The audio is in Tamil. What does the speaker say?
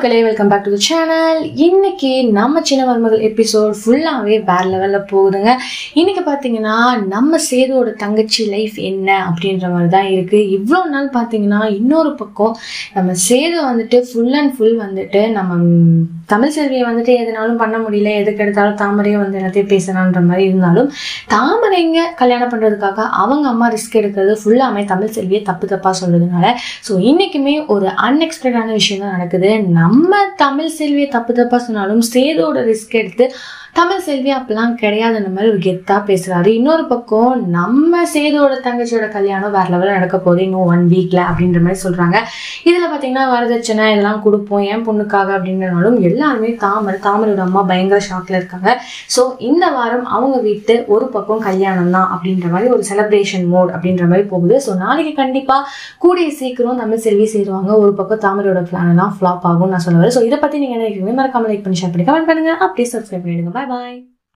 மக்களே, welcome back to the channel. இன்னைக்கு நம்ம சின்ன மருமகள் எபிசோட் ஃபுல்லாவே வேற லெவல்ல போகுதுங்க. இன்னைக்கு பாத்தீங்கன்னா நம்ம சேதுவோட தங்கச்சி லைஃப் என்ன அப்படின்ற மாதிரி தான் இருக்கு. இவ்வளோ நாள் பாத்தீங்கன்னா இன்னொரு பக்கம் நம்ம சேது வந்துட்டு ஃபுல் அண்ட் ஃபுல் வந்துட்டு நம்ம தமிழ் செல்வியை வந்துட்டு எதுனாலும் பண்ண முடியல, எதுக்கு எடுத்தாலும் தாமரையை வந்து எல்லாத்தையும் பேசலான்ற மாதிரி இருந்தாலும் தாமரைங்க கல்யாணம் பண்றதுக்காக அவங்க அம்மா ரிஸ்க் எடுக்கிறது ஃபுல்லாமே தமிழ் செல்வியை தப்பா சொல்றதுனால ஸோ இன்னைக்குமே ஒரு அன்எக்ஸ்பெக்டடான விஷயம் தான் நடக்குது. நம்ம தமிழ் செல்வியை தப்பா சொன்னாலும் சேதோட ரிஸ்க் எடுத்து தமிழ் செல்வி அப்பெல்லாம் கிடையாதுன்ற மாதிரி ஒரு கெத்தா பேசுறாரு. இன்னொரு பக்கம் நம்ம சேதோட தங்கச்சியோட கல்யாணம் வேற லெவலில் நடக்க போகுது இன்னும் 1 வீக்ல அப்படின்ற மாதிரி சொல்றாங்க. இதுல பாத்தீங்கன்னா வரதட்சணை இதெல்லாம் கொடுப்போம் என் பொண்ணுக்காக அப்படின்றனாலும் எல்லாருமே தாமரையோட அம்மா பயங்கர ஷாக்ல இருக்காங்க. ஸோ இந்த வாரம் அவங்க வீட்டு ஒரு பக்கம் கல்யாணம் தான் அப்படின்ற மாதிரி ஒரு செலிப்ரேஷன் மோட் அப்படின்ற மாதிரி போகுது. ஸோ நாளைக்கு கண்டிப்பா கூடிய சீக்கிரம் தமிழ் செல்வி சேருவாங்க. ஒரு பக்கம் தாமரையோட பிளான் எல்லாம் ஃபிளாப் ஆகும் நான் சொல்லுவேன். ஸோ இதை பத்தி நீங்க என்ன நினைக்கிறீங்க? மறக்காம லைக் பண்ணி ஷேர் பண்ணி கமெண்ட் பண்ணுங்க. அப்படியே சப்ஸ்கிரைப் பண்ணிடுங்க. பாய்.